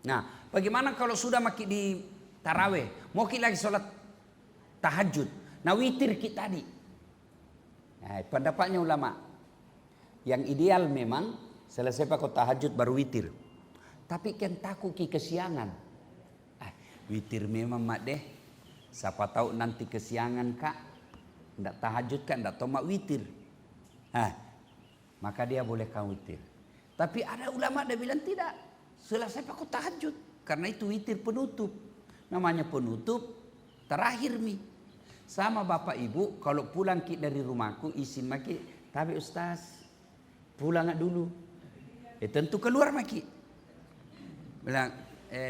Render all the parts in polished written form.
Nah, bagaimana kalau sudah maki di taraweh, mau kita lagi sholat tahajud, nah witir kita tadi. Nah, pendapatnya ulama, yang ideal memang selesai pakai tahajud baru witir. Tapi kan takut kesiangan. Witir memang mak deh. Siapa tahu nanti kesiangan kak, ndak tahajud kan, ndak tomak witir. Maka dia boleh kau witir. Tapi ada ulama dia bilang tidak. Selesai pakai tahajud, karena itu witir penutup. Namanya penutup terakhir mi. Sama bapak ibu kalau pulang dari rumahku izin maki, tapi ustaz pulang dulu. Tentu keluar maki. Bilang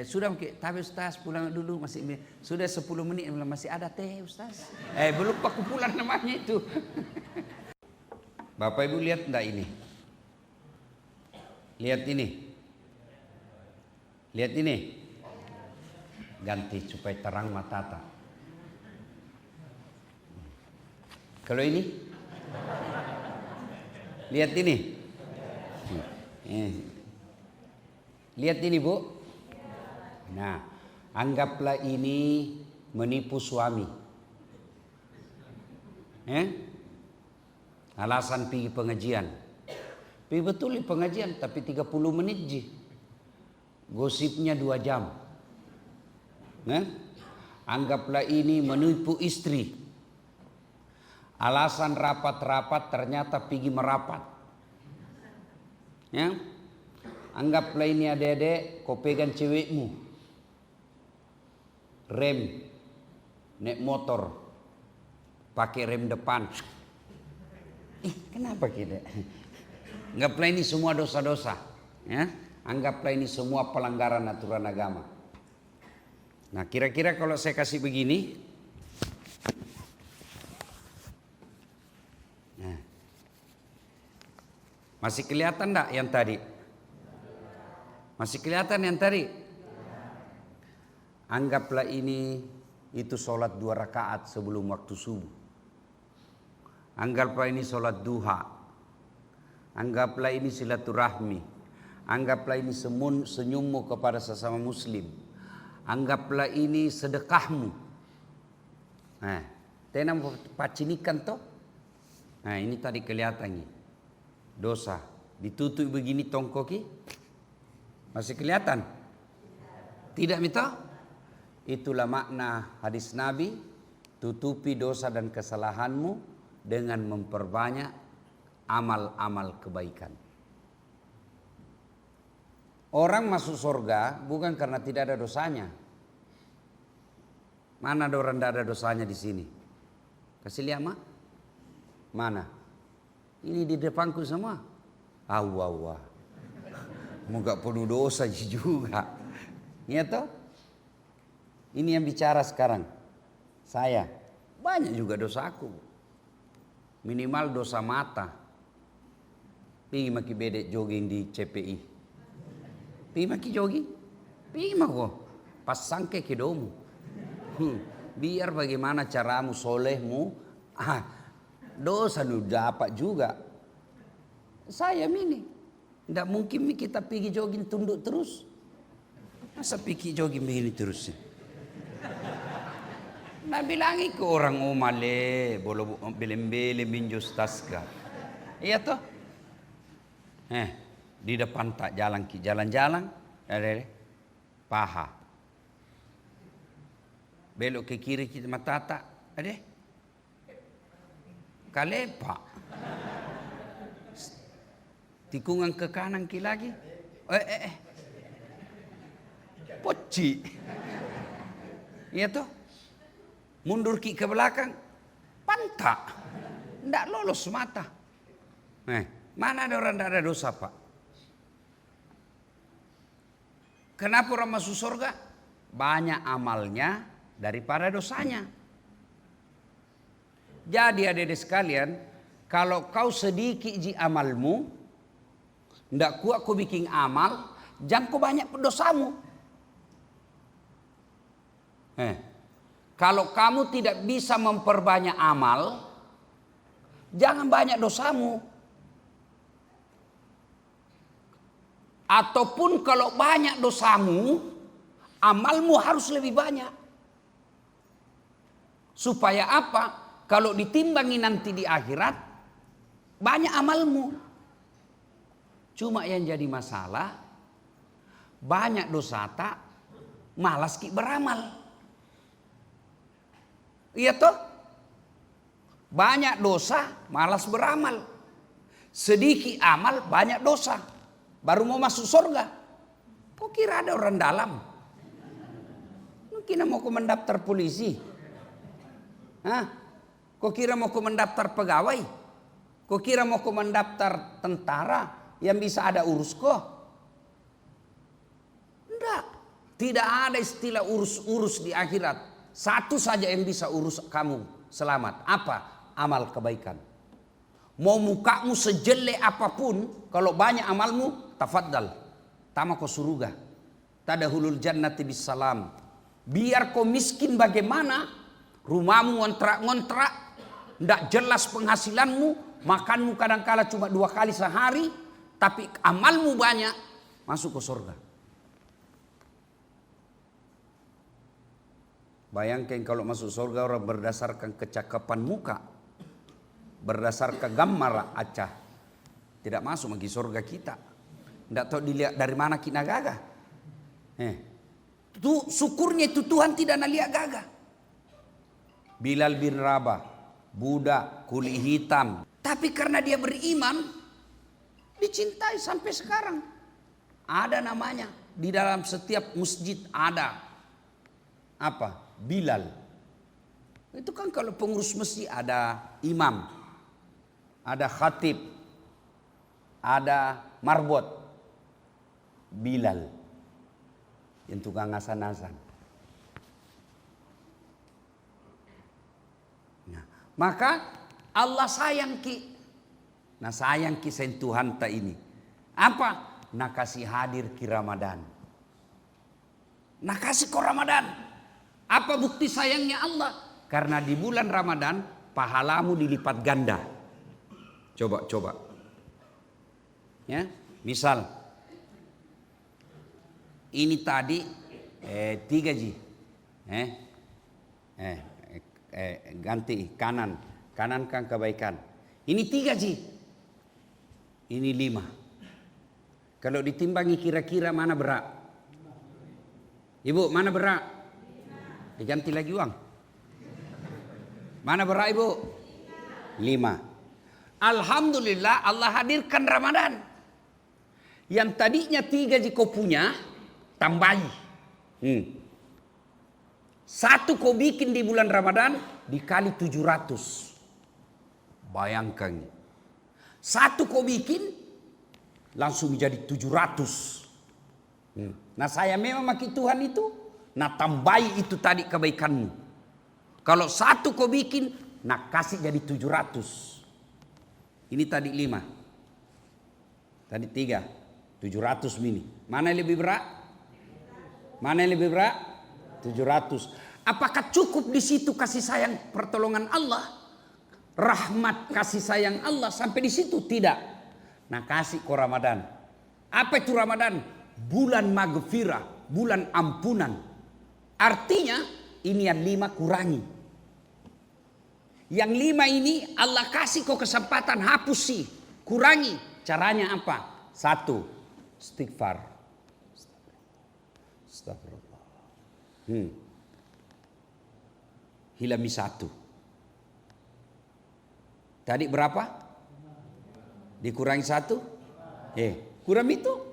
sudah maki, tapi ustaz pulang dulu masih sudah 10 menit bilang masih ada teh ustaz. Belum aku pulang namanya itu. Bapak ibu lihat enggak ini? Lihat ini. Lihat ini. Ganti supaya terang mata tak. Kalau ini, lihat ini, lihat ini bu. Nah, anggaplah ini menipu suami. Alasan pergi pengajian. Pergi betul di pengajian, tapi 30 menit ji. Gosipnya 2 jam. Anggaplah ini menipu istri. Alasan rapat-rapat ternyata pergi merapat. Anggaplah ini adik-adik kau pegang cewekmu. Rem. Naik motor. Pakai rem depan. Kenapa kita? Anggaplah ini semua dosa-dosa. Anggaplah ini semua pelanggaran aturan agama. Nah kira-kira kalau saya kasih begini. Masih kelihatan enggak yang tadi? Masih kelihatan yang tadi? Anggaplah ini itu sholat 2 rakaat sebelum waktu subuh. Anggaplah ini sholat duha. Anggaplah ini silaturahmi. Anggaplah ini senyummu kepada sesama muslim. Anggaplah ini sedekahmu. Tenang pacinikan toh. Nah ini tadi kelihatan nih. Dosa ditutup begini tongkoki masih kelihatan? Tidak mita? Itulah makna hadis Nabi, tutupi dosa dan kesalahanmu dengan memperbanyak amal-amal kebaikan. Orang masuk surga bukan karena tidak ada dosanya. Mana ada orang tidak ada dosanya di sini? Kasih lihat mak. Mana? Ini di depanku semua. Wah. Moga penuh dosa juga. Iya toh? Ini yang bicara sekarang. Saya. Banyak juga dosaku. Minimal dosa mata. Pergi maki bedek jogging di CPI. Pergi maki jogging. Pergi mako. Pas sangke kedomu. Biar bagaimana caramu solehmu. Dosa nu dapat juga. Saya ini tidak mungkin kita pergi jogging tunduk terus. Masa pergi jogging begini terus? Nah bilangi ke orang umale bolo belembele minjus taska. Iya toh? Di depan tak jalan ki jalan-jalan ada paha. Belok ke kiri kita mata tak ada. Kalepa. Tikungan ke kanan ki lagi. Poci. Iya toh? Mundur ki ke belakang. Pantak. Ndak lolos mata. Mana ada orang ndak ada dosa pak? Kenapa orang masuk surga? Banyak amalnya daripada dosanya. Jadi adik-adik sekalian, kalau kau sedikit ji amalmu, ndak kuat kau bikin amal, jangan kau banyak dosamu. Kalau kamu tidak bisa memperbanyak amal, jangan banyak dosamu. Ataupun kalau banyak dosamu, amalmu harus lebih banyak. Supaya apa? Kalau ditimbangi nanti di akhirat, banyak amalmu. Cuma yang jadi masalah, banyak dosa tak, malas ki beramal. Iya toh? Banyak dosa, malas beramal. Sedikit amal, banyak dosa. Baru mau masuk surga. Kok kira ada orang dalam? Mungkin mau ke mendaftar polisi. Hah? Kok kira mau ke mendaftar pegawai? Kok kira mau ke mendaftar tentara yang bisa ada urus kok? Enggak. Tidak ada istilah urus-urus di akhirat. Satu saja yang bisa urus kamu selamat. Apa? Amal kebaikan. Mau mukamu sejelek apapun, kalau banyak amalmu, tafaddal. Tama kau surga. Tadahulul jannati bisalam. Biar kau miskin bagaimana, rumahmu ngontrak-ngontrak, tidak jelas penghasilanmu, makanmu kadang-kala cuma 2 kali sehari, tapi amalmu banyak, masuk ke surga. Bayangkan kalau masuk surga orang berdasarkan kecakapan muka, berdasarkan gambar acah, tidak masuk lagi surga kita. Tidak tahu dilihat dari mana kita gagah. Itu syukurnya itu Tuhan tidak nalihat gagah. Bilal bin Rabah, budak kulit hitam, tapi karena dia beriman, dicintai sampai sekarang. Ada namanya di dalam setiap masjid ada apa? Bilal. Itu kan kalau pengurus masjid ada imam, ada khatib, ada marbot. Bilal yang tukang asan-asan. Nah, maka Allah sayang ki. Nah sayang ki sentuhan ta ini. Apa? Nak kasih hadir ki Ramadan. Nak kasih ko Ramadan. Apa bukti sayangnya Allah? Karena di bulan Ramadan pahalamu dilipat ganda. Coba. Ya, misal ini tadi 3 ji. Ganti kanan kan kebaikan. Ini 3 ji. Ini 5. Kalau ditimbangi kira-kira mana berat? Ibu, mana berat? Diganti lagi uang. Mana berat ibu? 5. Alhamdulillah Allah hadirkan Ramadan. Yang tadinya 3 ji kau punya, tambahi. 1 kau bikin di bulan Ramadan, dikali 700. Bayangkan. 1 kau bikin, langsung menjadi 700. Nah saya memang maki Tuhan itu, nah tambahi itu tadi kebaikanmu. Kalau 1 kau bikin, nah kasih jadi 700. Ini tadi 5. Tadi 3. 700 mini. Mana yang lebih berat? Mana yang lebih berat? 700. Apakah cukup di situ kasih sayang pertolongan Allah? Rahmat kasih sayang Allah sampai di situ? Tidak. Nah kasih ke Ramadan. Apa itu Ramadan? Bulan maghfirah, bulan ampunan. Artinya ini yang 5 kurangi. Yang 5 ini Allah kasih kau kesempatan hapus sih, kurangi. Caranya apa? 1, istighfar. Astagfirullah. Hilami 1. Tadi berapa? Dikurangi 1? Kurang itu.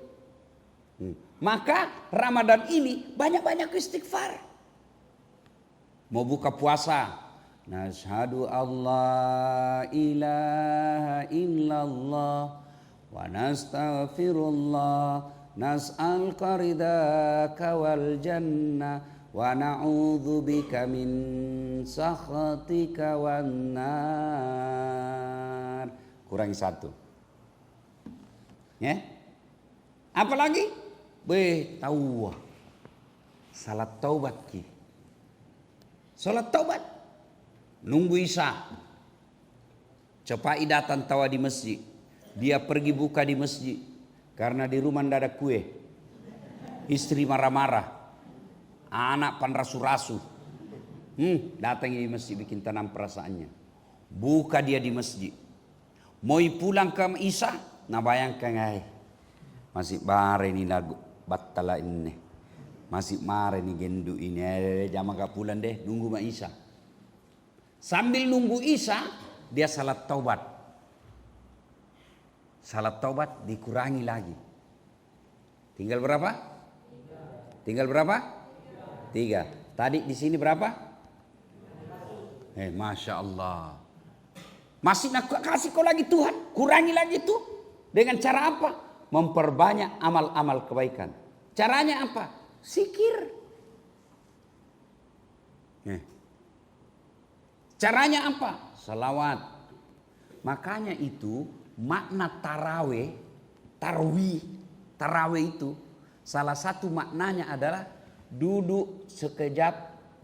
Maka Ramadan ini banyak-banyak istighfar. Mau buka puasa, nashhadu Allah ilaha illallah wa nastaghfirullah nas'aluka ridaka wal jannah wa na'udzubika min sakhatika wan nar. Kurangi 1. Ya? Apa lagi? Tahu. Salat taubat ki. Salat taubat. Nunggu Isya. Cepai datang tawa di masjid. Dia pergi buka di masjid. Karena di rumah ndak ada kue. Istri marah-marah. Anak panrasu-rasu. Datang di masjid bikin tanam perasaannya. Buka dia di masjid. Mau pulang ke Isa, nah bayangkan masih bare ini lagu battala ini. Masih mare nih gendu ini. Jangan gak pulang deh, nunggu Ma Isa. Sambil nunggu Isa, dia salat taubat. Salat taubat dikurangi lagi. Tinggal berapa? Tinggal berapa? 3. Tadi di sini berapa? Masya Allah. Masih nak kasih kau lagi Tuhan. Kurangi lagi tuh. Dengan cara apa? Memperbanyak amal-amal kebaikan. Caranya apa? Zikir. Caranya apa? Salawat. Makanya itu makna tarawih itu salah satu maknanya adalah duduk sekejap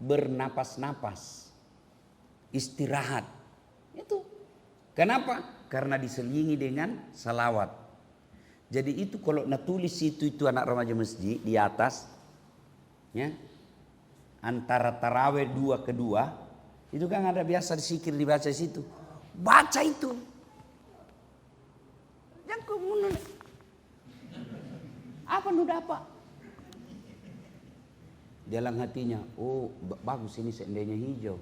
bernapas-napas, istirahat. Itu. Kenapa? Karena diselingi dengan salawat. Jadi itu kalau nak tulis itu anak remaja masjid di atas, ya, antara tarawih 2 ke 2, itu kan ada biasa zikir dibaca di situ. Baca itu. Jangan kemudian apa nu dapat? Dalam hatinya, oh bagus ini seandainya hijau.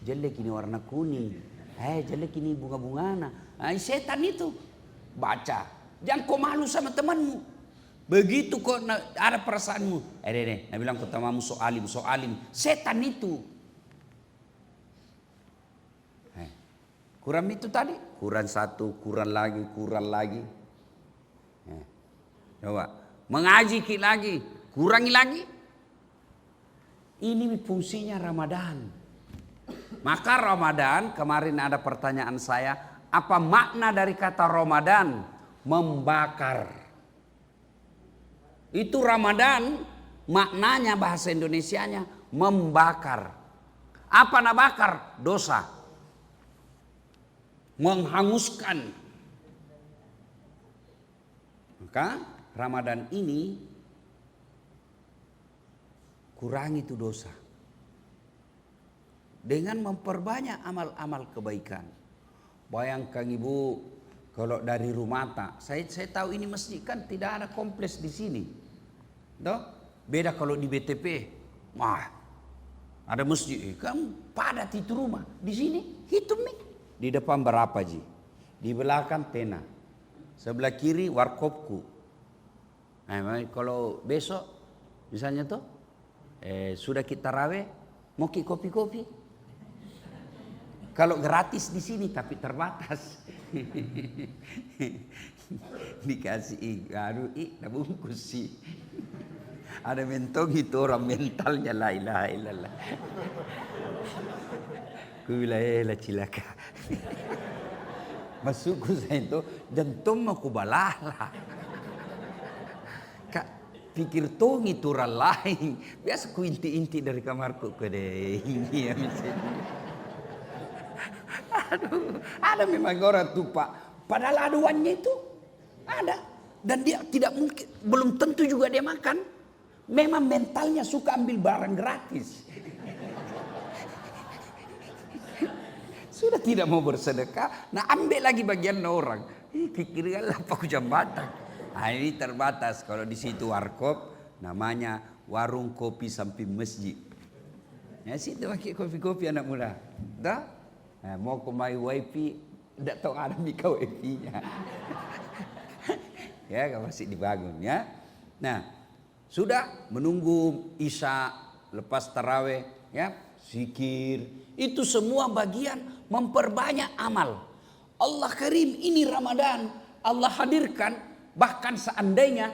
Jelek ini warna kuning. Jelek ini bunga-bungana. Setan itu. Baca. Jangan kau malu sama temanmu. Begitu kok ada perasaanmu. Nah bilang ke temanmu so alim. Setan itu. Kurang itu tadi. Kurang 1, kurang lagi. Coba. Mengaji lagi. Kurangi lagi. Ini fungsinya Ramadan. Maka Ramadan, kemarin ada pertanyaan saya, apa makna dari kata Ramadan? Membakar. Itu Ramadan, maknanya bahasa Indonesianya membakar. Apa nak bakar? Dosa. Menghanguskan. Maka Ramadan ini kurangi itu dosa. Dengan memperbanyak amal-amal kebaikan. Bayangkan ibu, kalau dari Rumata, saya tahu ini masjid kan tidak ada kompleks di sini. Toh? Beda kalau di BTP. Wah, ada masjid, kan padat itu rumah. Di sini hitung nih. Di depan berapa Ji? Di belakang tena. Sebelah kiri warkopku. Kalau besok misalnya tuh sudah kita rawe, mau kopi-kopi. Kalau gratis di sini tapi terbatas. Dikasih bungkus sih. Ada mentong itu orang mentalnya la ilaha illallah. Ku bilang cilaka. Masukku saya itu jantung aku balala. Kak pikir tong itu orang lain. Biasa ku inti-inti dari kamarku ke deh. Ini ya misalnya. Aduh, ada memang orang tuh Pak. Padahal aduannya itu ada. Dan dia tidak mungkin, belum tentu juga dia makan. Memang mentalnya suka ambil barang gratis. Sudah tidak mau bersedekah, nah ambil lagi bagian orang. Pikirkanlah apa jambatan. Ini terbatas. Kalau di situ warkop, namanya warung kopi samping masjid. Ya situ pakai kopi-kopi anak muda. Dah? Nah, mau ke my wifi, tidak tahu ada mika wifi-nya. Ya, kalau masih dibangun ya. Nah, sudah menunggu Isya, lepas taraweh, ya, zikir. Itu semua bagian memperbanyak amal. Allah Karim, ini Ramadan. Allah hadirkan, bahkan seandainya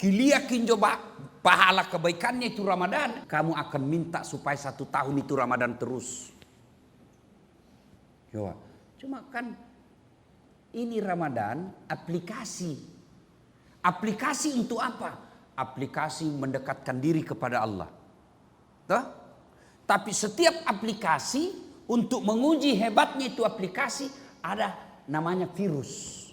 kiliakin coba pahala kebaikannya itu Ramadan, kamu akan minta supaya 1 tahun itu Ramadan terus. Cuma kan ini Ramadan aplikasi. Aplikasi untuk apa? Aplikasi mendekatkan diri kepada Allah. Tuh? Tapi setiap aplikasi untuk menguji hebatnya itu aplikasi ada namanya virus.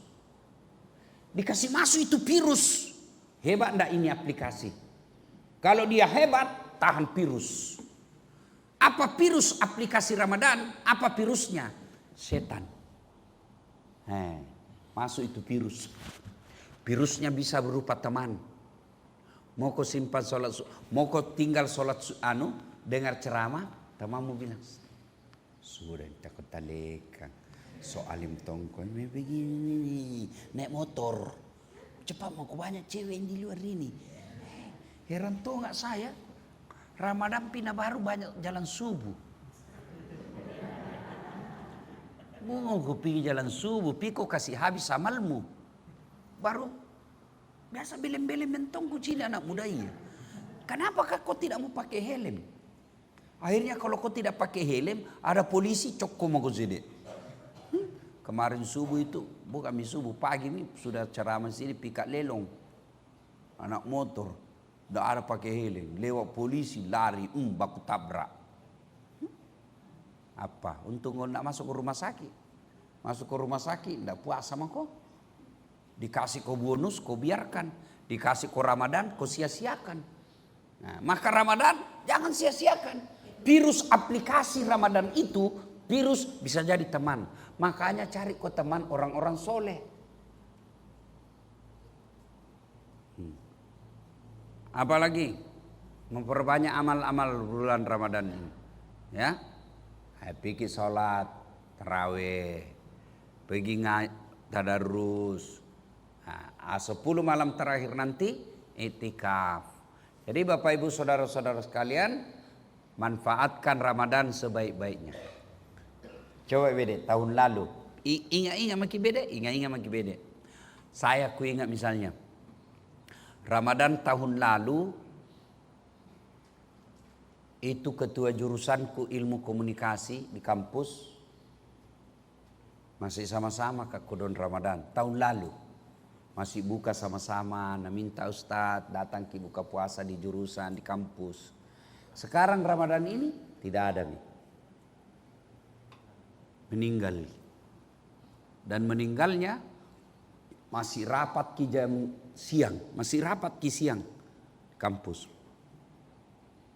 Dikasih masuk itu virus. Hebat enggak ini aplikasi? Kalau dia hebat, tahan virus. Apa virus aplikasi Ramadan? Apa virusnya? Setan. Masuk itu virus. Virusnya bisa berupa teman. Mau kau simpan sholat, mau kau tinggal sholat dengar ceramah, temanmu bilang, sudah takut talekang. Soalim tongkol begini, naik motor, cepat mau banyak cewek di luar ini. Heran tuh nggak saya, Ramadan pindah baru banyak jalan subuh. Mau kau pergi jalan subuh, piko kasih habis amalmu, baru biasa belem-belem mentong kucing anak muda iya. Kenapa kau tidak mau pakai helm? Akhirnya kalau kau tidak pakai helm, ada polisi cokko mau kau sedek. Kemarin subuh itu, bukan subuh, pagi ini sudah ceramah sini pikat lelong. Anak motor, tidak ada pakai helm. Lewat polisi, lari, baku tabrak. Apa? Untung kau tidak masuk ke rumah sakit. Masuk ke rumah sakit, tidak puas sama kau. Dikasih kau bonus, kau biarkan. Dikasih kau Ramadan, kau sia-siakan. Nah, maka Ramadan jangan sia-siakan. Virus aplikasi Ramadan itu, virus bisa jadi teman. Makanya cari kau teman orang-orang soleh. Apalagi memperbanyak amal-amal bulan Ramadan ini. Ya, pergi sholat, taraweh, pergi tadarus. Nah, 10 malam terakhir nanti itikaf. Jadi Bapak Ibu saudara-saudara sekalian, manfaatkan Ramadan sebaik-baiknya. Coba beda tahun lalu. Ingat makin beda. Saya ku ingat misalnya. Ramadan tahun lalu itu ketua jurusanku ilmu komunikasi di kampus. Masih sama-sama Kak Kodon Ramadan tahun lalu. Masih buka sama-sama, minta Ustadz datang ke buka puasa di jurusan di kampus. Sekarang Ramadan ini tidak ada nih. Meninggal. Dan meninggalnya masih rapat ki jam siang, masih rapat ki siang kampus.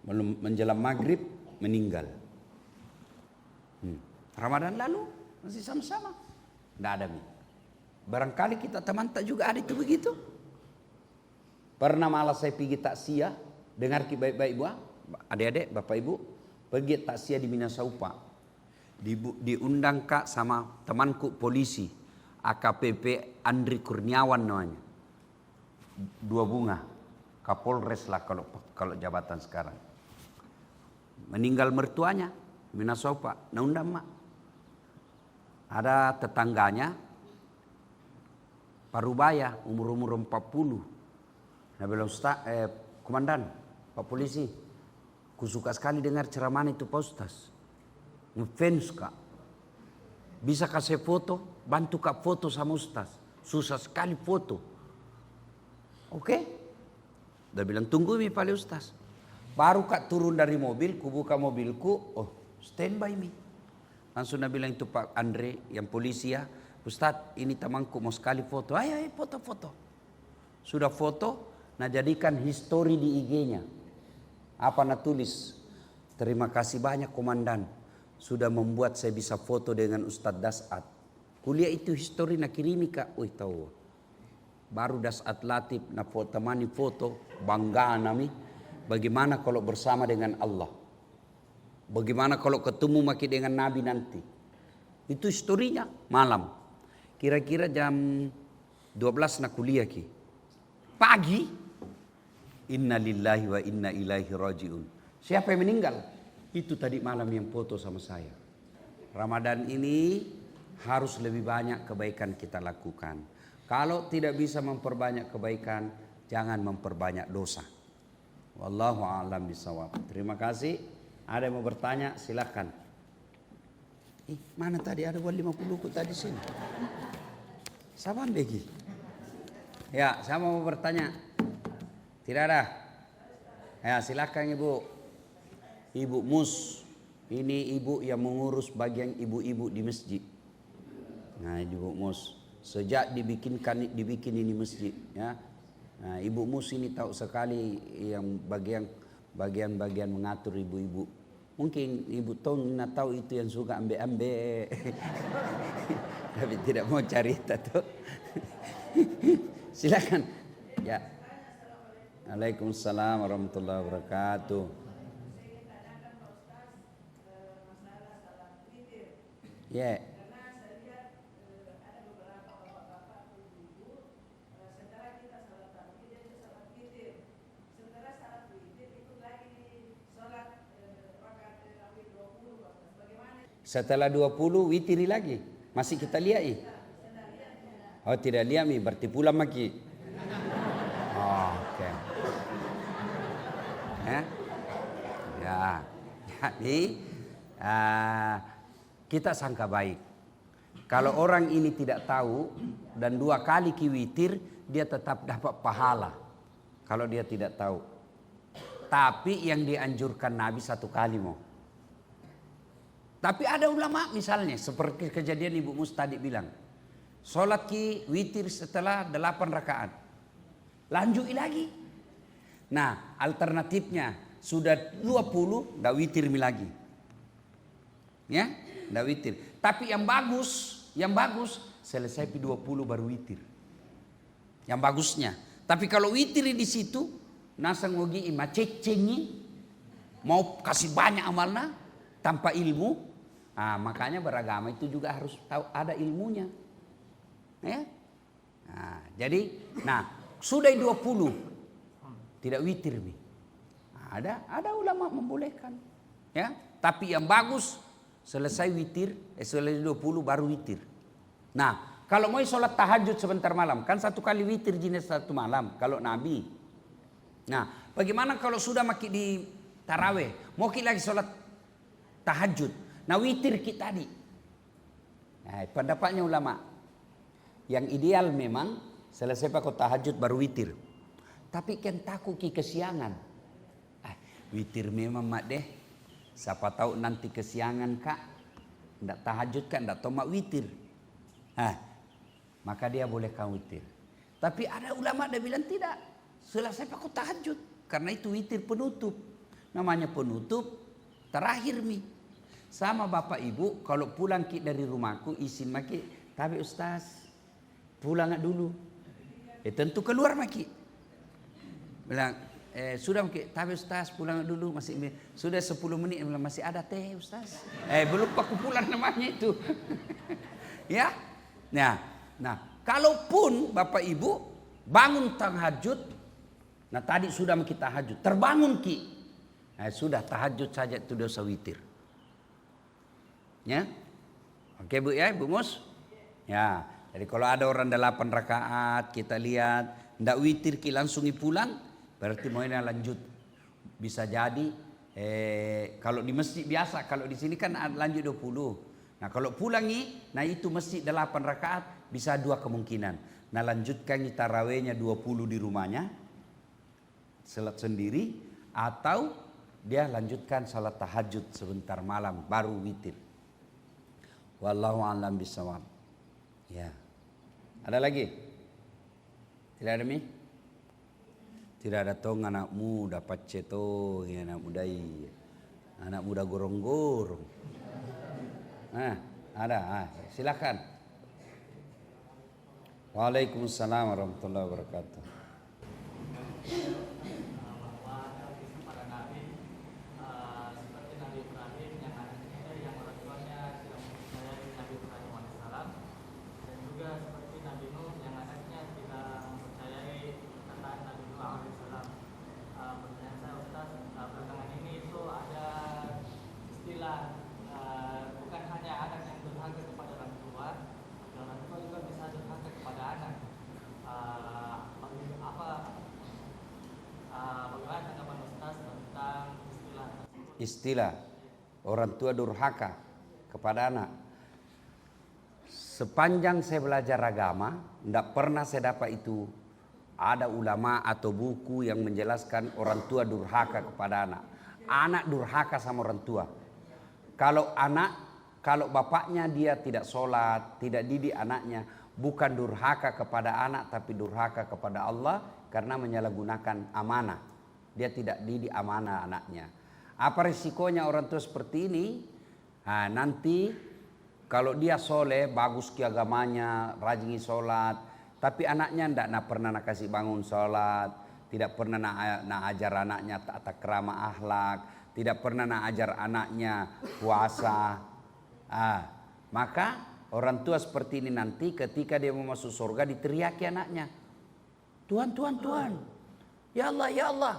Belum menjelang maghrib meninggal. Ramadan lalu masih sama-sama. Tidak ada nih. Barangkali kita teman tak juga ada itu begitu. Pernah malah saya pergi takziah, dengar ki baik-baik Bu, adik-adik, Bapak Ibu, pergi takziah di Minasaupa. Diundang Kak sama temanku polisi AKPP Andri Kurniawan namanya, 2 bunga Kapolres lah kalau jabatan sekarang. Meninggal mertuanya Minasaupa, undang mak. Ada tetangganya Parubaya umur 40. Nah bilang komandan Pak Polisi, ku suka sekali dengar ceramah itu Pak Ustaz. Ngefans Kak. Bisa kasih foto, bantu Kak foto sama Ustaz. Susah sekali foto. Oke? Dia bilang tunggu mi Pak Ustaz. Baru Kak turun dari mobil, ku buka mobilku, standby mi. Langsung dia bilang itu Pak Andre yang polisi ya, Ustaz ini temanku mau sekali foto. Ayo foto-foto. Sudah foto, nah jadikan history di IG-nya. Apa nah tulis? Terima kasih banyak komandan. Sudah membuat saya bisa foto dengan Ustadz Dasat. Kuliah itu history nak kirimi Kak. Tahu. Baru Dasat Latif nak temani foto. Bangga nami. Bagaimana kalau bersama dengan Allah. Bagaimana kalau ketemu maki dengan Nabi nanti. Itu historinya malam. Kira-kira jam 12 nak kuliah ki. Pagi. Inna lillahi wa inna ilaihi raji'un. Siapa yang meninggal? Itu tadi malam yang foto sama saya. Ramadan ini harus lebih banyak kebaikan kita lakukan. Kalau tidak bisa memperbanyak kebaikan, jangan memperbanyak dosa. Wallahu a'lam bishawab. Terima kasih. Ada yang mau bertanya? Silakan. Mana tadi ada 50 ku tadi sini? Saban begi. Ya, saya mau bertanya. Tidak ada? Ya, silakan Ibu. Ibu Mus, ini ibu yang mengurus bagian ibu-ibu di masjid. Nah, Ibu Mus, Sejak dibikin ini masjid, ya. Nah, Ibu Mus ini tahu sekali yang bagian mengatur ibu-ibu. Mungkin Ibu Tong tahu itu yang suka ambe-ambe. Tapi tidak mau cerita tuh. Silakan. Ya. Waalaikumsalam warahmatullahi wabarakatuh. Ya. Setelah 20 witiri lagi. Masih kita lihat. Oh tidak lihat mi, berarti pulang maki. Oh, oke. Ya. Jadi kita sangka baik. Kalau orang ini tidak tahu dan 2 kali witir, dia tetap dapat pahala. Kalau dia tidak tahu. Tapi yang dianjurkan Nabi 1 kali mau. Tapi ada ulama misalnya seperti kejadian Ibu Mus tadi bilang. Sholat witir setelah 8 rakaat. Lanjut lagi. Nah alternatifnya sudah 20 nggak witir lagi. Ya, nggak witir. Tapi yang bagus selesai 20 baru witir. Yang bagusnya. Tapi kalau witir di situ nasa ngogi ima cecengi mau kasih banyak amalnya tanpa ilmu. Nah, makanya beragama itu juga harus tahu ada ilmunya. Ya. Nah, jadi sudah 20 tidak witir nih. Ada ulama membolehkan. Ya, tapi yang bagus selesai witir, selesai 20 baru witir. Nah, kalau mau sholat tahajud sebentar malam, kan 1 kali witir jenis 1 malam kalau Nabi. Nah, bagaimana kalau sudah maki di taraweh, mau lagi sholat tahajud. Nah witir kita tadi. Nah, pendapatnya ulama. Yang ideal memang selesai pakai tahajud baru witir. Tapi kan takut kesiangan. Witir memang mak deh. Siapa tahu nanti kesiangan kak. Nggak tahajud kan, nggak tomak witir. Maka dia bolehkan witir. Tapi ada ulama dia bilang tidak. Selesai pakai tahajud. Karena itu witir penutup. Namanya penutup terakhir mi. Sama bapak ibu kalau pulang dari rumahku izin maki. Tapi ustaz pulang dulu. Tentu keluar maki. Bilang sudah maki. Tapi ustaz pulang dulu masih sudah 10 menit masih ada teh ustaz. Belum aku pulang namanya itu. Ya. Nah, kalaupun bapak ibu bangun tahajud. Nah tadi sudah kita tahajud. Terbangun ki. Sudah tahajud saja itu dosa witir. Ya, oke Bu ya, Bu Mus. Ya, jadi kalau ada orang 8 rakaat kita lihat ndak witir ki langsung pulang, berarti maunya lanjut. Bisa jadi kalau di masjid biasa, kalau di sini kan lanjut 20. Nah kalau pulangi, nah itu masjid 8 rakaat bisa 2 kemungkinan. Nah lanjutkan tarawehnya 20 di rumahnya, salat sendiri, atau dia lanjutkan salat tahajud sebentar malam baru witir. Wallahu a'lam bishawab. Ya. Ada lagi? Tidak ada mi? Tidak ada tong anak muda paceto, anak mudai. Anak muda gorong-gorong. Ada. Silakan. Waalaikumsalam warahmatullahi wabarakatuh. Istilah orang tua durhaka kepada anak. Sepanjang saya belajar agama, tidak pernah saya dapat itu ada ulama atau buku yang menjelaskan orang tua durhaka kepada anak. Anak durhaka sama orang tua. Kalau bapaknya dia tidak sholat, tidak didik anaknya, bukan durhaka kepada anak tapi durhaka kepada Allah karena menyalahgunakan amanah. Dia tidak didik amanah anaknya. Apa risikonya orang tua seperti ini? Nah, nanti kalau dia soleh, bagus ke agamanya, rajin sholat, tapi anaknya tidak pernah kasih bangun sholat, tidak pernah nak ajar anaknya tata krama akhlak, tidak pernah nak ajar anaknya puasa. Maka orang tua seperti ini nanti ketika dia mau masuk surga diteriaki anaknya, Tuhan, Tuhan, Tuhan, ya Allah, ya Allah,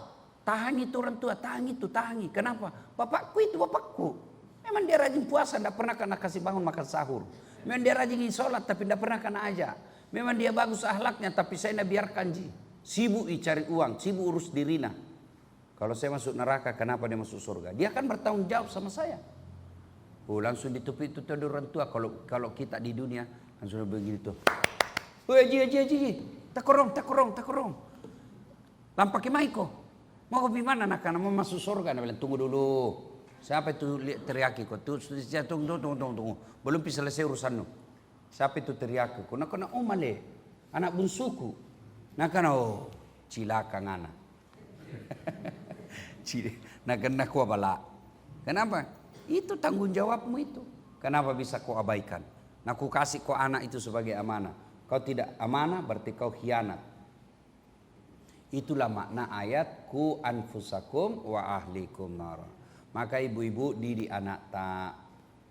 tahan itu orang tua, tahan itu, tahan. Kenapa? Bapakku itu bapakku. Memang dia rajin puasa, tidak pernah kena kasih bangun makan sahur. Memang dia rajin sholat, tapi tidak pernah kena aja. Memang dia bagus akhlaknya, tapi saya tidak biarkan ji. Sibuk cari uang, sibuk urus dirinya. Kalau saya masuk neraka, kenapa dia masuk surga? Dia akan bertanggung jawab sama saya. Langsung ditupi itu orang tua. Kalau kita di dunia, langsung begitu. Woi ji, tak korong. Lampaki maiko. Mau ke mana nak? Mau masuk surga? Dia bilang tunggu dulu. Siapa itu teriaki kau? Tunggu. Belum bisa selesai urusanmu. Siapa itu teriaki kau? Nak male, anak bunsuku. Nak cilaka ngana. Nak kena ku bala. Kenapa? Itu tanggung jawabmu itu. Kenapa bisa kau abaikan? Nak ku kasih kau anak itu sebagai amanah. Kau tidak amanah berarti kau khianat. Itulah makna ayat ku anfusakum wa ahlikum nar. Maka ibu-ibu didik anak tak,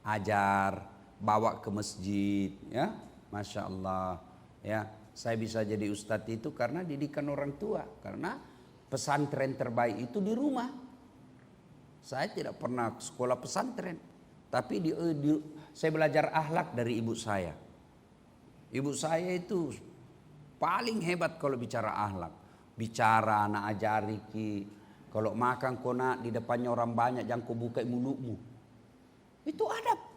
ajar, bawa ke masjid, ya, masya Allah, ya. Saya bisa jadi ustadz itu karena didikan orang tua, karena pesantren terbaik itu di rumah. Saya tidak pernah sekolah pesantren, tapi saya belajar akhlak dari ibu saya. Ibu saya itu paling hebat kalau bicara akhlak, bicara anak ajari ki. Kalau makan kau nak di depannya orang banyak jangan kau buka mulutmu. Itu adab.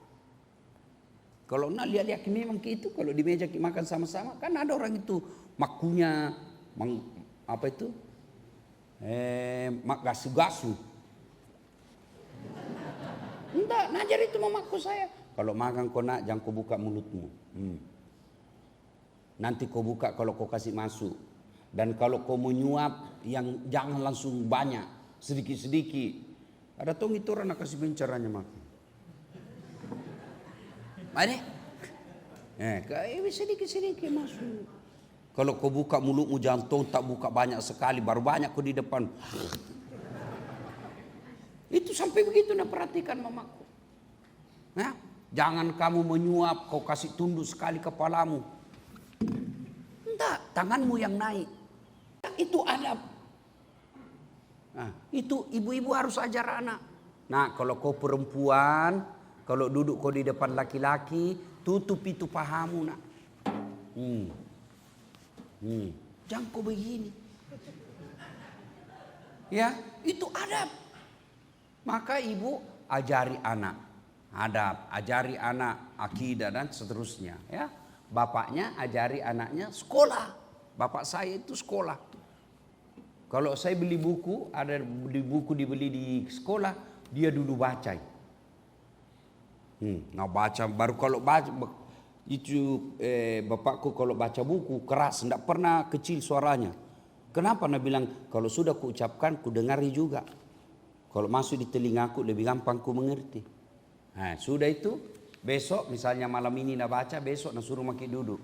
Kalau nak lihat-lihat memang itu kalau di meja makan sama-sama kan ada orang itu makunya apa itu? Mak gasu-gasu. Enggak, najar itu mamaku saya. Kalau makan kau nak jangan kau buka mulutmu. Nanti kau buka kalau kau kasih masuk. Dan kalau kau menyuap yang jangan langsung banyak, sedikit-sedikit. Ada tong itu orang nak kasih bencaranya makan. Mana? Sedikit-sedikit masuk. Kalau kau buka mulutmu jangan tong tak buka banyak sekali, baru banyak kau di depan. Itu sampai begitu nak perhatikan mamaku. Nah, jangan kamu menyuap, kau kasih tunduk sekali kepalamu. Enggak, tanganmu yang naik. Itu adab. Nah, itu ibu-ibu harus ajar anak. Nah, kalau kau perempuan, kalau duduk kau di depan laki-laki, tutup itu pahamu nak. Jangan kau begini. Ya, itu adab. Maka ibu ajari anak adab, ajari anak akidah dan seterusnya. Ya, bapaknya ajari anaknya sekolah. Bapak saya itu sekolah. Kalau saya beli buku, ada di buku dibeli di sekolah, dia dulu baca. Nggak baca, baru kalau baca itu bapakku kalau baca buku keras, tidak pernah kecil suaranya. Kenapa? Dia bilang kalau sudah kuucapkan, ku dengari juga. Kalau masuk di telingaku lebih gampang ku mengerti. Nah, sudah itu besok misalnya malam ini nak baca, besok nak suruh makin duduk.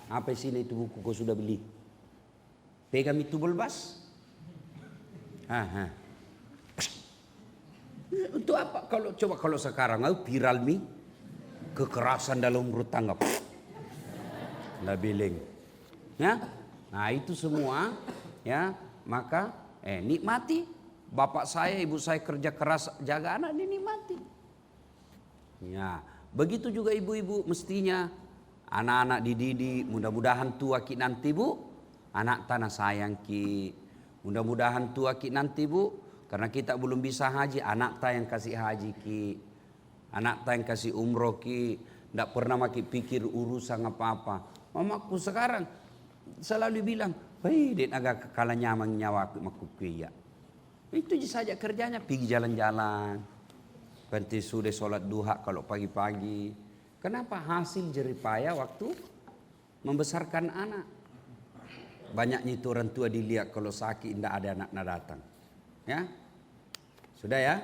Apa sini itu buku kau sudah beli? Pegang itu bulbas. Untuk apa? Kalau sekarang viral nih kekerasan dalam rumah tangga. Lah bileng. Ya? Nah, itu semua ya, maka nikmati. Bapak saya, ibu saya kerja keras jaga anak, dinikmati. Ya, begitu juga ibu-ibu mestinya anak-anak dididik, mudah-mudahan tua ki nanti bu. Anak tanah sayang ki, mudah-mudahan tua ki nanti bu, karena kita belum bisa haji, anak ta yang kasih haji ki, anak ta yang kasih umroh ki, tidak pernah makin pikir urusan apa-apa. Mamaku sekarang selalu bilang, hei dek agak kekala nyaman nyawa aku ya. Itu saja kerjanya, pergi jalan-jalan, nanti sudah sholat duha kalau pagi-pagi. Kenapa? Hasil jeripaya waktu membesarkan anak. Banyaknya itu orang tua dilihat kalau sakit tidak ada anak datang. Ya, sudah ya,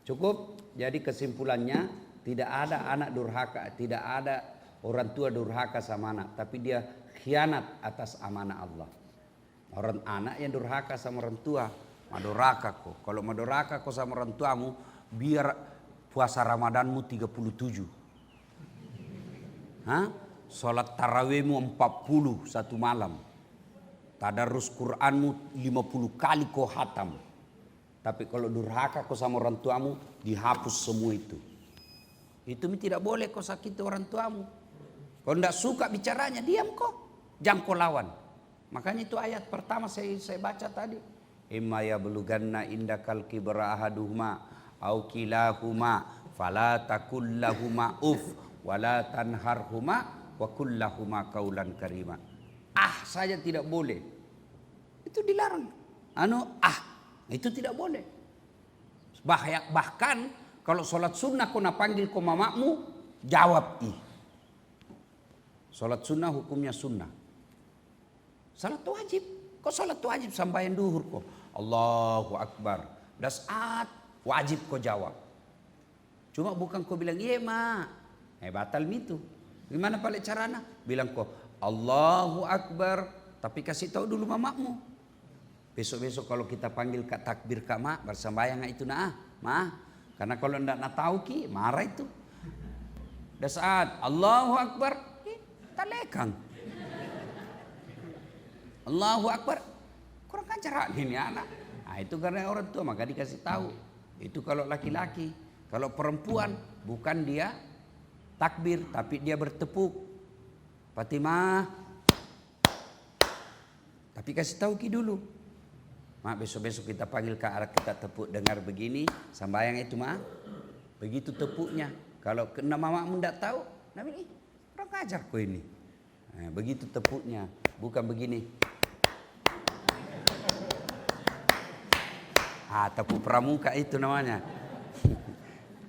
cukup. Jadi kesimpulannya tidak ada anak durhaka, tidak ada orang tua durhaka sama anak, tapi dia khianat atas amanah Allah. Orang anak yang durhaka sama orang tua, maduraka kok. Kalau maduraka kok sama orang tuamu, biar puasa Ramadanmu 37. Sholat tarawihmu 40 satu malam. Tadarus Qur'anmu 50 kali kau hatam. Tapi kalau durhaka kau sama orang tuamu, dihapus semua itu. Itu tidak boleh kau sakiti orang tuamu. Kalau tidak suka bicaranya, diam kok. Jangan kau lawan. Makanya itu ayat pertama saya baca tadi. Imma yablughanna indakal kibra ahaduhuma au kilahuma fala takul lahuma uf wala tanharhuma wa qul lahuma qaulan karima. Saja tidak boleh. Itu dilarang. Itu tidak boleh. Bahkan kalau sholat sunnah kau nak panggil kau mamamu, jawab ih. Sholat sunnah hukumnya sunnah. Salat wajib. Kau salat wajib sampai duhur kau. Allahu Akbar. Dah saat wajib kau jawab. Cuma bukan kau bilang iya mak. Batal itu. Gimana paling caranya? Bilang kau Allahu Akbar. Tapi kasih tahu dulu mamamu. Besok-besok kalau kita panggil kak takbir kak mak bersambayang itu karena kalau ndak nak tahu ki marah itu. Dah saat Allahu Akbar, tak lekang. Allahu Akbar, kurang ajar ini anak. Itu karena orang tua maka dikasih tahu. Itu kalau laki-laki, kalau perempuan bukan dia takbir tapi dia bertepuk. Fatimah, tapi kasih tahu ki dulu. Mak besok-besok kita panggil kita tepuk dengar begini sambayang itu begitu tepuknya. Kalau kena mamamu tidak tahu, nabi kurang ajar kau ini. Begitu tepuknya, bukan begini. Tepuk pramuka itu namanya.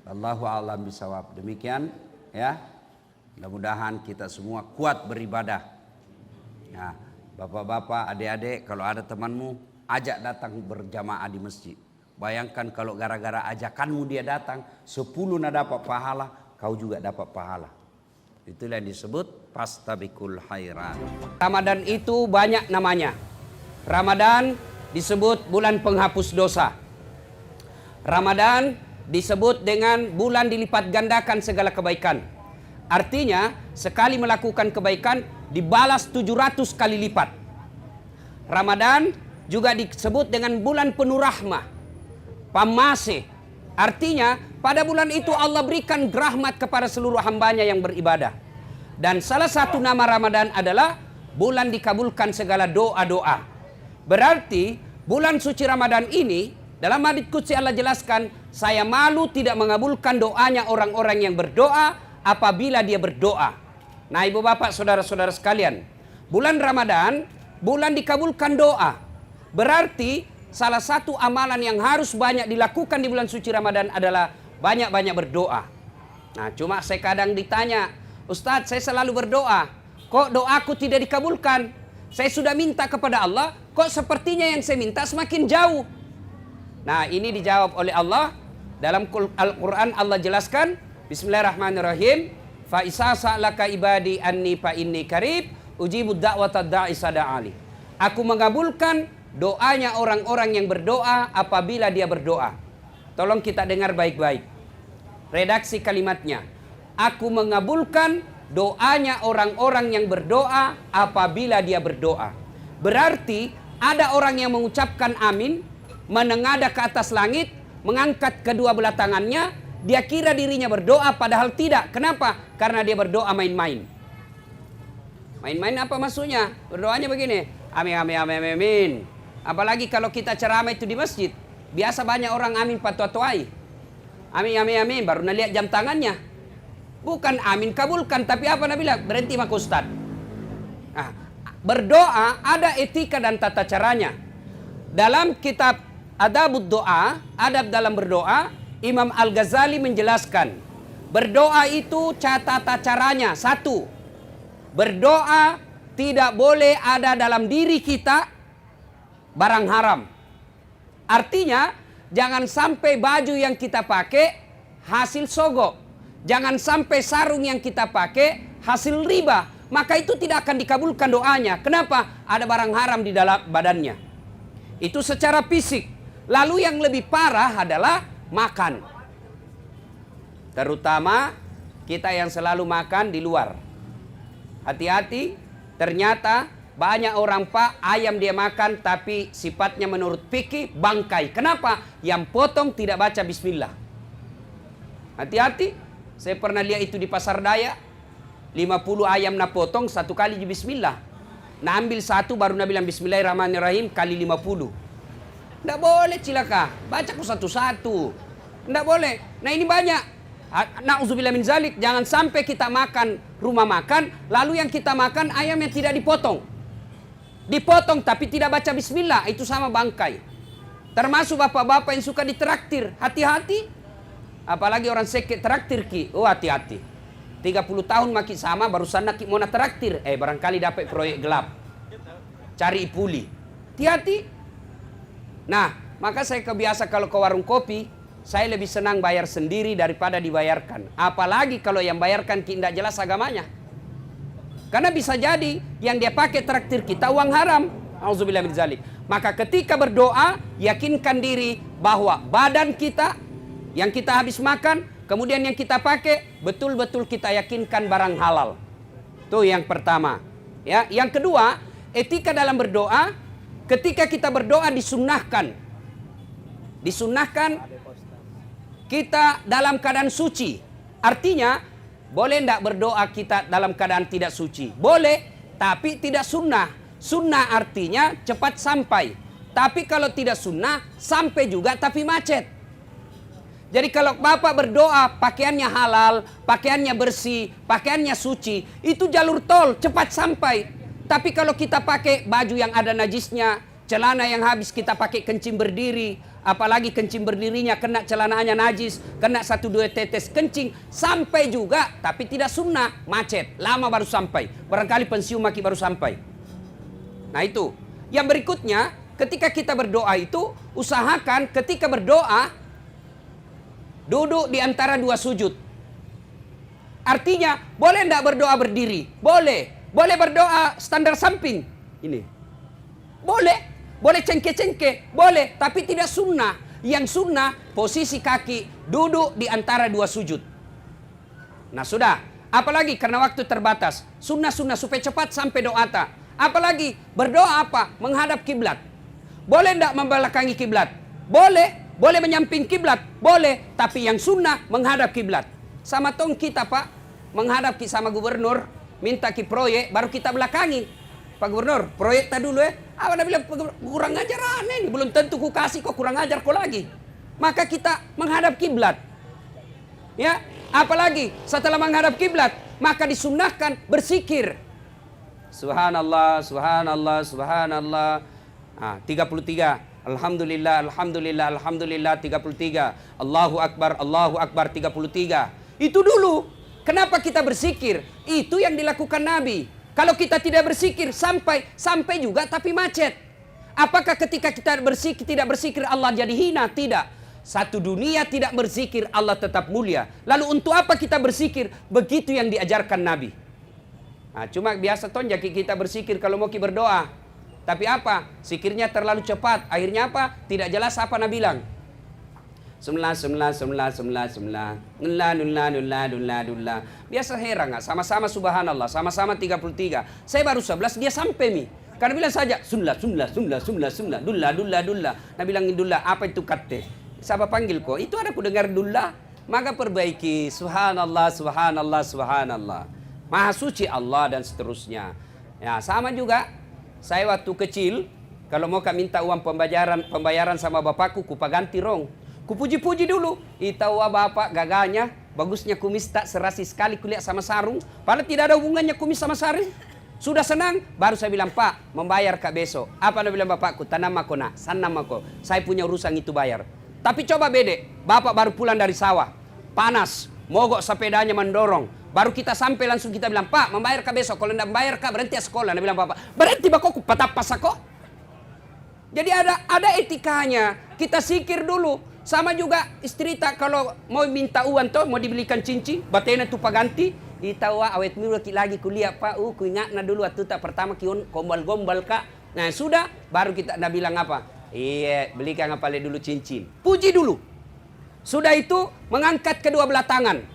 Allahu a'lam bisawab. Demikian ya. Mudah-mudahan kita semua kuat beribadah. Ya, bapak-bapak, adik-adik, kalau ada temanmu, ajak datang berjamaah di masjid. Bayangkan kalau gara-gara ajakanmu dia datang, 10 nak dapat pahala, kau juga dapat pahala. Itulah yang disebut fastabiqul khairat. Ramadan itu banyak namanya. Ramadan disebut bulan penghapus dosa. Ramadan disebut dengan bulan dilipat gandakan segala kebaikan. Artinya sekali melakukan kebaikan dibalas 700 kali lipat. Ramadan juga disebut dengan bulan penuh rahmah, pamasih. Artinya pada bulan itu Allah berikan rahmat kepada seluruh hambanya yang beribadah. Dan salah satu nama Ramadan adalah bulan dikabulkan segala doa-doa. Berarti bulan suci Ramadan ini dalam hadits qudsi Allah jelaskan, saya malu tidak mengabulkan doanya orang-orang yang berdoa apabila dia berdoa. Nah ibu bapak saudara-saudara sekalian, bulan Ramadan bulan dikabulkan doa. Berarti salah satu amalan yang harus banyak dilakukan di bulan suci Ramadan adalah banyak-banyak berdoa. Nah cuma saya kadang ditanya, Ustadz saya selalu berdoa, kok doaku tidak dikabulkan? Saya sudah minta kepada Allah, kok sepertinya yang saya minta semakin jauh. Nah ini dijawab oleh Allah. Dalam Al-Quran Allah jelaskan, Bismillahirrahmanirrahim, fa isa sa'laka ibadi anni fa inni qarib ujibud da'watad da'i sada'ali. Aku mengabulkan doanya orang-orang yang berdoa apabila dia berdoa. Tolong kita dengar baik-baik. Redaksi kalimatnya. Aku mengabulkan doanya orang-orang yang berdoa apabila dia berdoa. Berarti ada orang yang mengucapkan amin, menengadah ke atas langit, mengangkat kedua belah tangannya, dia kira dirinya berdoa padahal tidak. Kenapa? Karena dia berdoa main-main. Main-main apa maksudnya? Berdoanya begini, amin, amin, amin, amin, amin. Apalagi kalau kita ceramah itu di masjid, biasa banyak orang amin patwa-twai. Amin, amin, amin, baru lihat jam tangannya. Bukan amin kabulkan, tapi apa Nabi bilang? Berhenti mak Ustaz. Nah, berdoa ada etika dan tata caranya. Dalam kitab Adabud Doa, adab dalam berdoa, Imam Al-Ghazali menjelaskan, berdoa itu tata caranya. 1, berdoa tidak boleh ada dalam diri kita barang haram. Artinya, jangan sampai baju yang kita pakai hasil sogok. Jangan sampai sarung yang kita pakai hasil riba. Maka itu tidak akan dikabulkan doanya. Kenapa? Ada barang haram di dalam badannya. Itu secara fisik. Lalu yang lebih parah adalah makan. Terutama kita yang selalu makan di luar. Hati-hati, ternyata banyak orang Pak, ayam dia makan tapi sifatnya menurut fikih bangkai. Kenapa? Yang potong tidak baca bismillah. Hati-hati, saya pernah lihat itu di pasar Daya. 50 ayam na potong, satu kali di bismillah. Nah ambil satu baru na bilang bismillahirrahmanirrahim kali 50. Tidak boleh cilaka, baca ku satu-satu. Tidak boleh. Nah ini banyak. Na'udzubillah min zalik, jangan sampai kita makan rumah makan, lalu yang kita makan ayam yang tidak dipotong. Dipotong tapi tidak baca bismillah, itu sama bangkai. Termasuk bapak-bapak yang suka ditraktir, hati-hati. Apalagi orang sekek traktir ki, oh hati-hati. 30 tahun maki sama, barusan nak mau traktir, barangkali dapat proyek gelap. Cari puli. Hati-hati. Nah, maka saya kebiasa kalau ke warung kopi, saya lebih senang bayar sendiri daripada dibayarkan. Apalagi kalau yang bayarkan tidak jelas agamanya. Karena bisa jadi yang dia pakai traktir kita uang haram. Auzubillah min zalik. Maka ketika berdoa, yakinkan diri bahwa badan kita yang kita habis makan, kemudian yang kita pakai, betul-betul kita yakinkan barang halal. Itu yang pertama. Ya, yang kedua, etika dalam berdoa, ketika kita berdoa disunnahkan. Disunnahkan kita dalam keadaan suci. Artinya, boleh tidak berdoa kita dalam keadaan tidak suci? Boleh, tapi tidak sunnah. Sunnah artinya cepat sampai. Tapi kalau tidak sunnah, sampai juga tapi macet. Jadi kalau Bapak berdoa, pakaiannya halal, pakaiannya bersih, pakaiannya suci, itu jalur tol, cepat sampai. Tapi kalau kita pakai baju yang ada najisnya, celana yang habis kita pakai kencing berdiri, apalagi kencing berdirinya kena celananya najis, kena 1-2 tetes kencing, sampai juga, tapi tidak sunnah, macet, lama baru sampai. Barangkali pensiun maki baru sampai. Nah itu. Yang berikutnya, ketika kita berdoa itu, usahakan ketika berdoa, duduk di antara 2 sujud. Artinya, boleh tidak berdoa berdiri? Boleh. Boleh berdoa standar samping. Ini. Boleh. Boleh cengke-cengke, boleh, tapi tidak sunnah. Yang sunnah, posisi kaki duduk di antara 2 sujud. Nah sudah, apalagi karena waktu terbatas. Sunnah-sunnah supaya cepat sampai doa ta. Apalagi berdoa apa? Menghadap kiblat. Boleh tidak membelakangi kiblat? Boleh. Boleh menyamping kiblat? Boleh. Tapi yang sunnah menghadap kiblat. Sama tong kita Pak, menghadap sama gubernur, minta ki proyek, baru kita belakangi. Pak Gubernur, proyek tak dulu Apa dah bilang kurang ajar aneh nih, belum tentu ku kasih kok kurang ajar kok lagi. Maka kita menghadap kiblat. Ya, apalagi setelah menghadap kiblat, maka disunnahkan berzikir. Subhanallah, subhanallah, subhanallah. 33. Alhamdulillah, alhamdulillah, alhamdulillah 33. Allahu Akbar, Allahu Akbar 33. Itu dulu. Kenapa kita berzikir? Itu yang dilakukan Nabi. Kalau kita tidak berzikir sampai juga tapi macet. Apakah ketika kita berzikir tidak berzikir Allah jadi hina? Tidak. Satu dunia tidak berzikir Allah tetap mulia. Lalu untuk apa kita berzikir? Begitu yang diajarkan Nabi. Nah, cuma biasa tonjaki kita berzikir kalau mau berdoa. Tapi apa? Zikirnya terlalu cepat. Akhirnya apa? Tidak jelas apa Nabi bilang. Semlah. Biasa heran nggak? Sama-sama subhanallah, sama-sama 33. Saya baru 11, dia sampai mi. Karena bilang saja, sunlah. Dullah. Nah bilangin dullah, apa itu kate? Siapa panggil kok? Itu ada ku dengar dullah. Maka perbaiki, subhanallah, subhanallah, subhanallah. Maha suci Allah dan seterusnya. Ya sama juga. Saya waktu kecil, kalau mau minta uang pembayaran sama bapakku, ku paganti rong. Ku puji-puji dulu. Itawa bapak gagahnya, bagusnya kumis tak serasi sekali kulihat sama sarung. Padahal tidak ada hubungannya kumis sama sarung. Sudah senang, baru saya bilang, Pak, membayar kak besok. Apa dia bilang bapakku? Tanam aku nak, sanam aku. Saya punya urusan itu bayar. Tapi coba bede, bapak baru pulang dari sawah. Panas, mogok sepedanya mendorong. Baru kita sampai langsung kita bilang, Pak, membayar kah besok? Kalau tidak membayar kah, berhenti ya sekolah. Dia bilang, Bapak, berhenti bakok, patapas aku. Jadi ada etikanya. Kita sikir dulu. Sama juga istri tak kalau mau minta uang tuh, mau dibelikan cincin, batena tu paganti, ditawa awet mulu lagi kuliah Pak, ku ingat na dulu waktu tak pertama kion gombal-gombal Kak. Nah sudah, baru kita nak bilang apa? Iya, belikan apa dulu cincin. Puji dulu. Sudah itu mengangkat kedua belah tangan.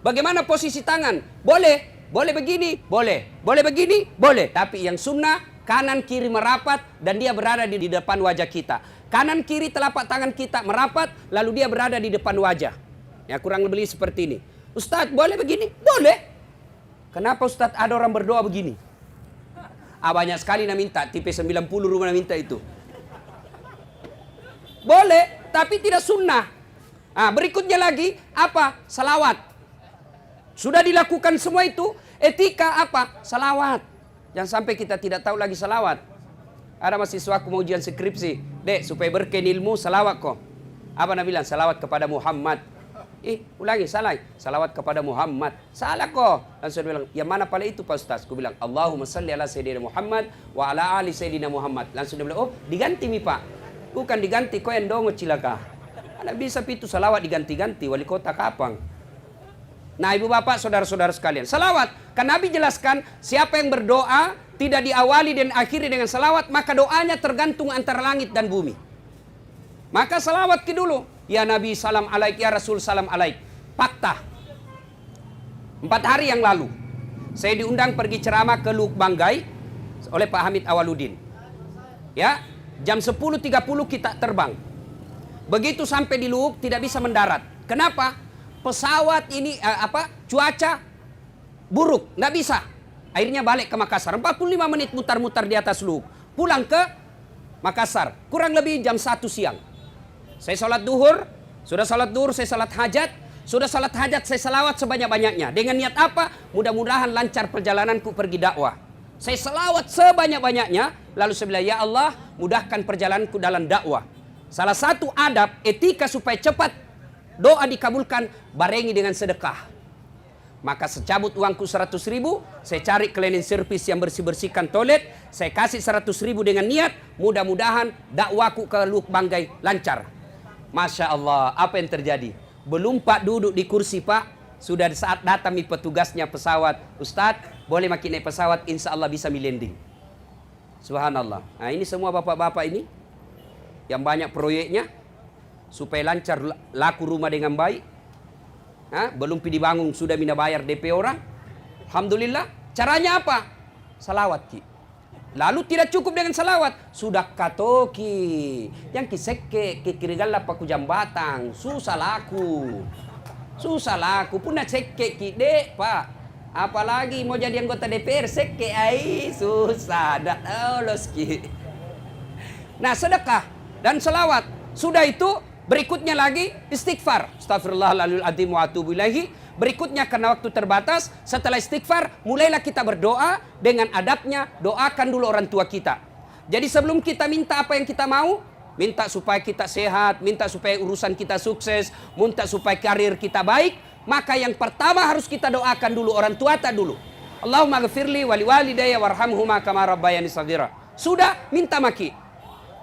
Bagaimana posisi tangan? Boleh begini, boleh begini, boleh. Tapi yang sunnah kanan kiri merapat dan dia berada di depan wajah kita. Kanan kiri telapak tangan kita merapat, lalu dia berada di depan wajah. Ya kurang lebih seperti ini. Ustadz boleh begini? Boleh. Kenapa Ustadz ada orang berdoa begini? Banyak sekali nak minta, tipe 90 rumah nak minta itu. Boleh, tapi tidak sunnah. Berikutnya lagi, apa? Salawat. Sudah dilakukan semua itu, etika apa? Salawat. Jangan sampai kita tidak tahu lagi salawat. Ada mahasiswaku mau ujian skripsi. Dek, supaya berkah ilmu, salawat kok. Apa nak bilang? Salawat kepada Muhammad. Ulangi, salah. Salawat kepada Muhammad. Salah kok. Langsung dia bilang, yang mana pala itu Pak Ustaz? Aku bilang, Allahumma salli ala Sayyidina Muhammad wa ala ali Sayyidina Muhammad. Langsung dia bilang, oh diganti mi Pak. Bukan diganti, kau yang dongo cilaka. Ada bisa itu salawat diganti-ganti, wali kota Kapang. Nah ibu bapak, saudara-saudara sekalian. Salawat, kan Nabi jelaskan, siapa yang berdoa, tidak diawali dan akhiri dengan salawat, maka doanya tergantung antara langit dan bumi. Maka salawat ke dulu. Ya Nabi salam alaik, ya Rasul salam alaik. Fakta. 4 hari yang lalu, saya diundang pergi ceramah ke Luuk Banggai oleh Pak Hamid Awaludin. Ya, jam 10.30 kita terbang. Begitu sampai di Luuk tidak bisa mendarat. Kenapa? Pesawat ini cuaca buruk, nggak bisa. Akhirnya balik ke Makassar. 45 menit mutar-mutar di atas Luuk. Pulang ke Makassar. Kurang lebih jam 1 siang. Saya salat duhur. Sudah salat duhur, saya salat hajat. Sudah salat hajat, saya salawat sebanyak-banyaknya. Dengan niat apa? Mudah-mudahan lancar perjalananku pergi dakwah. Saya salawat sebanyak-banyaknya. Lalu saya bilang, ya Allah, mudahkan perjalananku dalam dakwah. Salah satu adab, etika supaya cepat doa dikabulkan, barengi dengan sedekah. Maka secabut uangku 100.000, saya cari cleaning service yang bersih-bersihkan toilet, saya kasih 100.000 dengan niat, mudah-mudahan dakwaku ke Luuk Banggai lancar. Masya Allah, apa yang terjadi? Belum Pak duduk di kursi Pak, sudah saat datang petugasnya pesawat. Ustadz, boleh makin naik pesawat, insya Allah bisa landing. Subhanallah. Nah ini semua bapak-bapak ini, yang banyak proyeknya, supaya lancar laku rumah dengan baik. Belum dibangun sudah mina bayar DP orang. Alhamdulillah. Caranya apa? Salawat ki. Lalu tidak cukup dengan salawat, sudah katoki yang kiseke kikirigala paku jambatan, susah laku pun nak seke ki dek Pak. Apalagi mau jadi anggota DPR seke susah dak lolos ki. Nah sedekah dan salawat. Sudah itu berikutnya lagi istighfar. Astagfirullahaladzim wa atubu ilaihi. Berikutnya karena waktu terbatas, setelah istighfar mulailah kita berdoa dengan adabnya, doakan dulu orang tua kita. Jadi sebelum kita minta apa yang kita mau, minta supaya kita sehat, minta supaya urusan kita sukses, minta supaya karir kita baik, maka yang pertama harus kita doakan dulu orang tua kita dulu. Allahumma ghafirli wali walidayya warhamhuma kama rabbayani shaghira. Sudah, minta maki.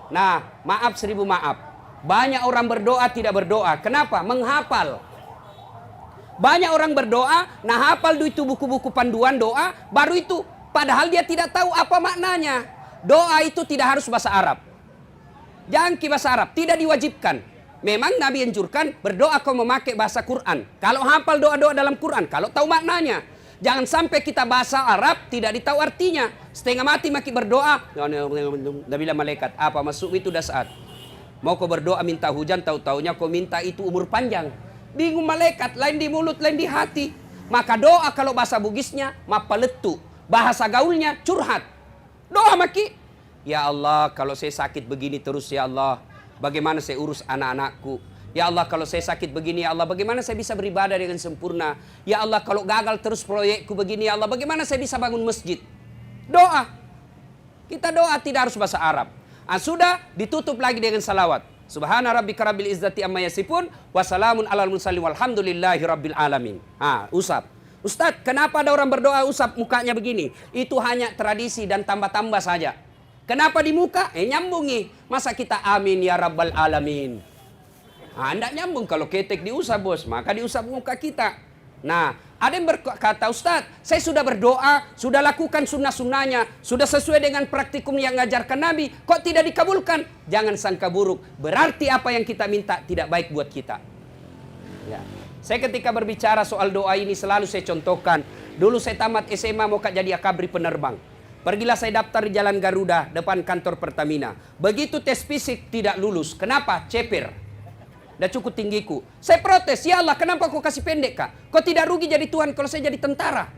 Nah, maaf 1000 maaf. Banyak orang berdoa tidak berdoa. Kenapa? Menghafal. Banyak orang berdoa, nah hafal itu buku-buku panduan doa, baru itu. Padahal dia tidak tahu apa maknanya. Doa itu tidak harus bahasa Arab. Jangan ke bahasa Arab, tidak diwajibkan. Memang Nabi anjurkan berdoa kau memakai bahasa Quran. Kalau hafal doa-doa dalam Quran, kalau tahu maknanya. Jangan sampai kita bahasa Arab tidak ditahu artinya. Setengah mati maki berdoa. Nabi bilang malaikat, apa masuk itu dah saat. Mau kau berdoa minta hujan, tahu-taunya kau minta itu umur panjang. Bingung malaikat, lain di mulut, lain di hati. Maka doa kalau bahasa Bugisnya, mapaletu. Bahasa gaulnya, curhat. Doa maki. Ya Allah, kalau saya sakit begini terus ya Allah, bagaimana saya urus anak-anakku? Ya Allah, kalau saya sakit begini ya Allah, bagaimana saya bisa beribadah dengan sempurna? Ya Allah, kalau gagal terus proyekku begini ya Allah, bagaimana saya bisa bangun masjid? Doa. Kita doa tidak harus bahasa Arab. Sudah ditutup lagi dengan salawat. Subhana rabbika rabbil izzati amma yasifun wa salamun alal mursalin walhamdulillahi rabbil alamin. Usap. Ustadz, kenapa ada orang berdoa usap mukanya begini? Itu hanya tradisi dan tambah-tambah saja. Kenapa di muka? Nyambungi. Masa kita amin ya rabbal alamin? Enggak nyambung kalau ketek diusap bos, maka diusap muka kita. Nah, ada yang berkata, Ustadz, saya sudah berdoa, sudah lakukan sunnah-sunnahnya, sudah sesuai dengan praktikum yang ngajarkan Nabi, kok tidak dikabulkan? Jangan sangka buruk, berarti apa yang kita minta tidak baik buat kita. Ya. Saya ketika berbicara soal doa ini selalu saya contohkan. Dulu saya tamat SMA mau jadi akabri penerbang. Pergilah saya daftar di Jalan Garuda depan kantor Pertamina. Begitu tes fisik tidak lulus. Kenapa? Ceper. Udah cukup tinggiku. Saya protes, ya Allah kenapa kau kasih pendek kak? Kau tidak rugi jadi Tuhan kalau saya jadi tentara.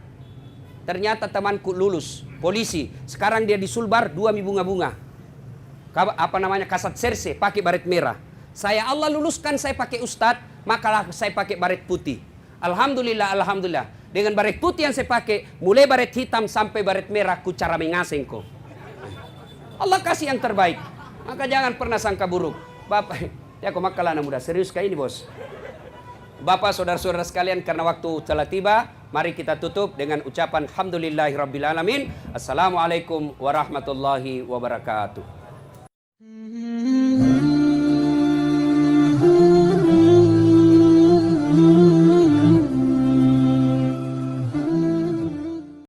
Ternyata temanku lulus, polisi. Sekarang dia di Sulbar 2 bunga-bunga. Apa namanya, kasat serse, pakai baret merah. Saya Allah luluskan saya pakai ustadz, maka saya pakai baret putih. Alhamdulillah, alhamdulillah. Dengan baret putih yang saya pakai, mulai baret hitam sampai baret merah, ku cara mengasingku. Allah kasih yang terbaik. Maka jangan pernah sangka buruk. Bapak, ya kok makalana muda, serius kayak ini bos. Bapak, saudara-saudara sekalian, karena waktu telah tiba, mari kita tutup dengan ucapan Alhamdulillahirrabbilalamin. Assalamualaikum warahmatullahi wabarakatuh.